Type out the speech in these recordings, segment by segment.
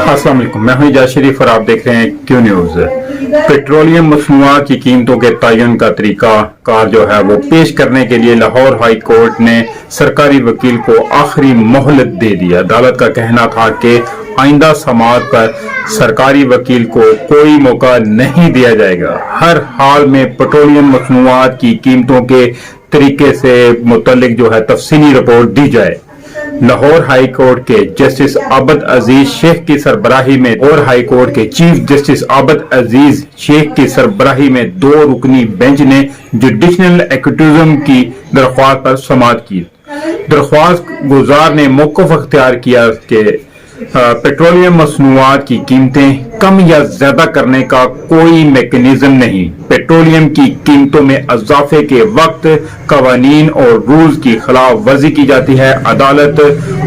अस्सलाम वालेकुम, मैं हूं इजाज शरीफ और आप देख रहे हैं क्यू न्यूज। पेट्रोलियम मसनूआत की कीमतों के तयन का तरीका कार जो है वो पेश करने के लिए लाहौर हाई कोर्ट ने सरकारी वकील को आखिरी मोहलत दे दी। अदालत का कहना था कि आइंदा समाअत पर सरकारी वकील को कोई मौका नहीं दिया जाएगा। हर हाल में पेट्रोलियम मसनूआत की कीमतों के तरीके से मुतल्लिक जो है तफसीली रिपोर्ट दी जाए। लाहौर हाई कोर्ट के जस्टिस आबद अजीज शेख की सरबराही में और हाई कोर्ट के चीफ जस्टिस आबद अजीज शेख की सरबराही में 2 रुकनी बेंच ने जुडिशनल एक्यूटिज्म की दरख्वास्त पर समाअत की। दरख्वास्त गुजार ने मौक़िफ़ अख्तियार किया कि पेट्रोलियम मसनूआत की कीमतें कम या ज्यादा करने का कोई मैकेनिज्म नहीं। पेट्रोलियम की कीमतों में इजाफे के वक्त कवानीन और रूल्स की खिलाफ वर्जी की जाती है। अदालत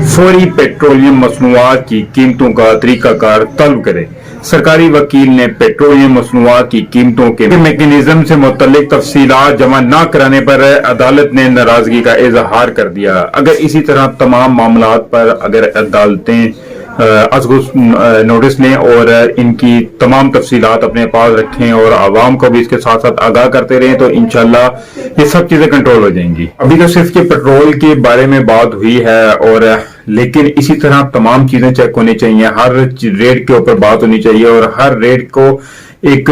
फौरी पेट्रोलियम मसनूआत की कीमतों का तरीकाकार तलब करे। सरकारी वकील ने पेट्रोलियम मसनूआत की कीमतों के मैकेनिज्म से मुतल्लिक तफसीलात जमा न कराने पर अदालत ने नाराजगी का इजहार कर दिया। अगर इसी तरह तमाम मामलात पर अगर अदालतें नोटिस लें और इनकी तमाम तफसीलात अपने पास रखें और आवाम को भी इसके साथ साथ आगाह करते रहें तो इंशाल्लाह ये सब चीजें कंट्रोल हो जाएंगी। अभी तो सिर्फ के पेट्रोल के बारे में बात हुई है और लेकिन इसी तरह तमाम चीजें चेक होनी चाहिए। हर रेट के ऊपर बात होनी चाहिए और हर रेट को एक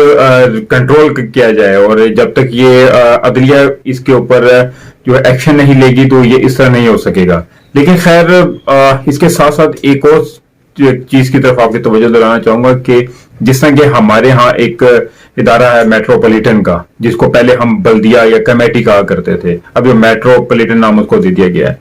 कंट्रोल किया जाए और जब तक ये अदलिया इसके ऊपर जो एक्शन नहीं लेगी तो ये इस तरह नहीं हो सकेगा। लेकिन खैर इसके साथ साथ एक और चीज की तरफ आपकी तवज्जो दिलाना चाहूंगा कि जिस तरह कि हमारे यहाँ एक इदारा है मेट्रोपॉलिटन का, जिसको पहले हम बल्दिया या कमेटी कहा करते थे, अब ये मेट्रोपॉलिटन नाम उसको दे दिया गया है।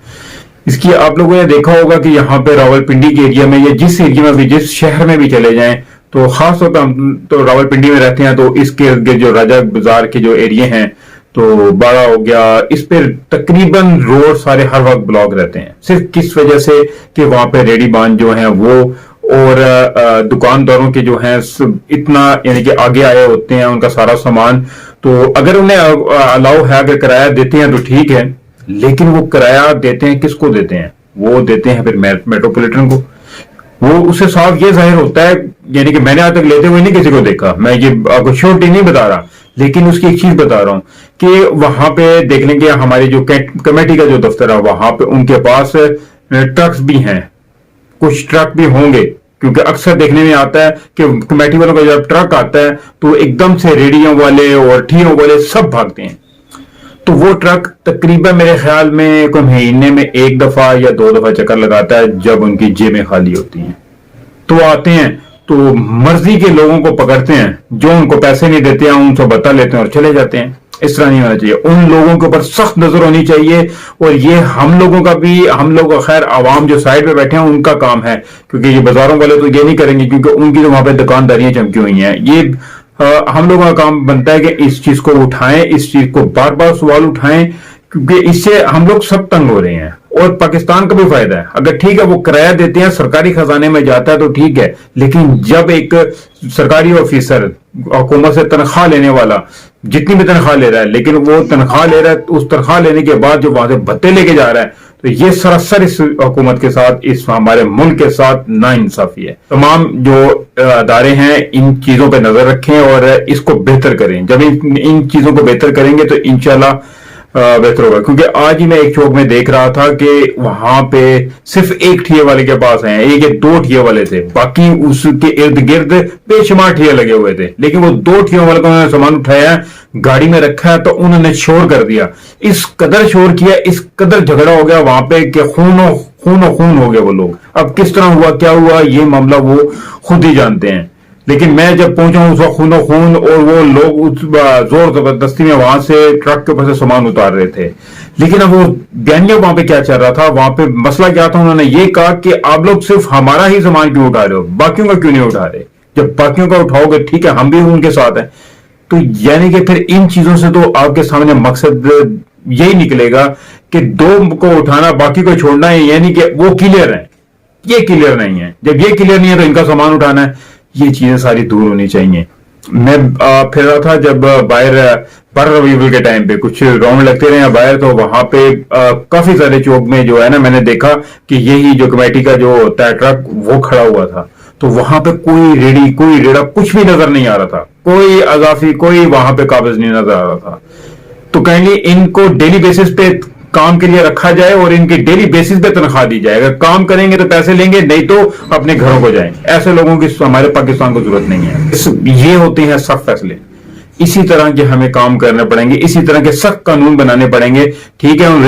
इसकी आप लोगों ने देखा होगा कि यहाँ पे रावलपिंडी के एरिया में या जिस एरिया में भी जिस शहर में भी चले जाएं तो खास तौर पर हम तो रावलपिंडी में रहते हैं तो इसके जो राजा बाजार के जो एरिया हैं तो बड़ा हो गया, इस पे तकरीबन रोड सारे हर वक्त ब्लॉक रहते हैं। सिर्फ किस वजह से कि वहां पे रेडी बान जो हैं वो और दुकानदारों के जो हैं इतना यानी कि आगे आए होते हैं उनका सारा सामान, तो अगर उन्हें अलाउ है अगर किराया देते हैं तो ठीक है, लेकिन वो किराया देते हैं किसको देते हैं? वो देते हैं फिर मेट्रोपॉलिटन को। वो उससे साफ ये जाहिर होता है, यानी कि मैंने आज तक लेते हुए नहीं किसी को देखा, मैं ये आपको श्योरिटी नहीं बता रहा, लेकिन उसकी एक चीज बता रहा हूं कि वहां पे देख लेंगे हमारी जो कमेटी का जो दफ्तर है वहां पे उनके पास ट्रक्स भी हैं, कुछ ट्रक भी होंगे, क्योंकि अक्सर देखने में आता है कि कमेटी वालों का जब ट्रक आता है तो एकदम से रेडियो वाले और ठियों वाले सब भागते हैं। तो वो ट्रक तकरीबन मेरे ख्याल में कोई महीने में 1 दफा या 2 दफा चक्कर लगाता है जब उनकी जेबें खाली होती हैं। तो आते हैं तो मर्जी के लोगों को पकड़ते हैं, जो उनको पैसे नहीं देते हैं उनसे बता लेते हैं और चले जाते हैं। इस तरह नहीं होना चाहिए। उन लोगों के ऊपर सख्त नजर होनी चाहिए और ये हम लोगों का भी, हम लोग खैर आवाम जो साइड पे बैठे हैं उनका काम है, क्योंकि ये बाजारों वाले तो ये नहीं करेंगे क्योंकि उनकी तो वहां पे दुकानदारियां चमकी हुई हैं। ये हम लोगों का काम बनता है कि इस चीज को उठाएं, इस चीज को बार बार सवाल उठाएं, क्योंकि इससे हम लोग सब तंग हो रहे हैं और पाकिस्तान का भी फायदा है। अगर ठीक है वो किराया देते हैं सरकारी खजाने में जाता है तो ठीक है, लेकिन जब एक सरकारी ऑफिसर हुकूमत से तनख्वाह लेने वाला जितनी भी तनख्वाह ले रहा है, लेकिन वो तनख्वाह ले रहा है, उस तनख्वाह लेने के बाद जो वहां से भत्ते लेके जा रहा है, तो ये सरासर इस हुकूमत के साथ, इस हमारे मुल्क के साथ नाइंसाफी है। तमाम जो अदारे हैं इन चीजों पर नजर रखें और इसको बेहतर करें। जब इन चीजों को बेहतर करेंगे तो इंशाल्लाह बेहतर होगा। क्योंकि आज ही मैं एक चौक में देख रहा था कि वहां पे सिर्फ एक ठिये वाले के पास हैं, एक या 2 ठिये वाले थे, बाकी उसके इर्द गिर्द बेशुमार ठिये लगे हुए थे, लेकिन वो 2 ठियों वाले को उन्होंने सामान उठाया, गाड़ी में रखा है तो उन्होंने शोर कर दिया। इस कदर शोर किया, इस कदर झगड़ा हो गया वहां पे कि खून हो गए वो लोग। अब किस तरह हुआ, क्या हुआ, ये मामला वो खुद ही जानते हैं। लेकिन मैं जब पहुंचा उस वक्त खून और वो लोग उस जोर जबरदस्ती में वहां से ट्रक के ऊपर से सामान उतार रहे थे। लेकिन अब वो बयानिया वहां पे क्या चल रहा था, वहां पे मसला क्या था, उन्होंने ये कहा कि आप लोग सिर्फ हमारा ही सामान क्यों उठा रहे हो, बाकियों का क्यों नहीं उठा रहे? जब बाकियों का उठाओगे ठीक है, हम भी उनके साथ हैं। तो यानी कि फिर इन चीजों से तो आपके सामने मकसद यही निकलेगा कि 2 को उठाना बाकी को छोड़ना है, यानी कि वो क्लियर है, ये क्लियर नहीं है। जब ये क्लियर नहीं है तो इनका सामान उठाना है। ये चीजें सारी दूर होनी चाहिए। मैं फिर रहा था जब बाहर पर रवीबल के टाइम पे कुछ राउंड लगते रहे बाहर, तो वहां पे काफी सारे चौक में जो है ना मैंने देखा कि यही जो कमेटी का जो होता है ट्रक वो खड़ा हुआ था। तो वहां पे कोई रेडी कोई रेड़ा कुछ भी नजर नहीं आ रहा था, कोई अजाफी कोई वहां पे काबिज नहीं नजर आ रहा था। तो कहेंगे इनको डेली बेसिस पे काम के लिए रखा जाए और इनकी डेली बेसिस पे तनख्वाह दी जाए, अगर काम करेंगे तो पैसे लेंगे, नहीं तो अपने घरों को जाएं। ऐसे लोगों की हमारे पाकिस्तान को जरूरत नहीं है। ये होते हैं सख्त फैसले, इसी तरह के हमें काम करने पड़ेंगे, इसी तरह के सख्त कानून बनाने पड़ेंगे। ठीक है, उन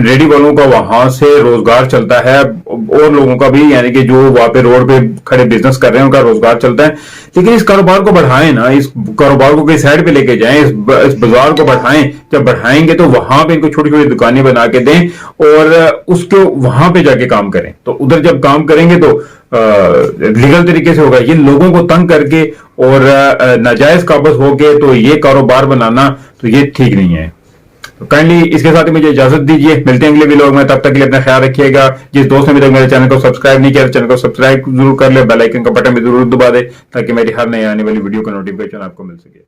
रेडी वालों का वहां से रोजगार चलता है और लोगों का भी, यानी कि जो वहां पे रोड पे खड़े बिजनेस कर रहे हैं उनका रोजगार चलता है, लेकिन इस कारोबार को बढ़ाएं ना, इस कारोबार को किस साइड पे लेके जाएं, इस बाजार को बढ़ाएं। जब बढ़ाएंगे तो वहां पे इनको छोटी छोटी दुकानें बना के दें और उसके वहां पे जाके काम करें। तो उधर जब काम करेंगे तो लीगल तरीके से होगा। ये लोगों को तंग करके और नाजायज काबज होके तो ये कारोबार बनाना तो ये ठीक नहीं है। तो काइंडली इसके साथ ही मुझे इजाजत दीजिए, मिलते हैं अगले वीडियो में, तब तक के लिए अपना ख्याल रखिएगा। जिस दोस्त ने अभी तक मेरे चैनल को सब्सक्राइब नहीं किया, चैनल को सब्सक्राइब जरूर कर ले, बेल आइकन का बटन भी जरूर दबा दे ताकि मेरी हर नई आने वाली वीडियो का नोटिफिकेशन आपको मिल सके।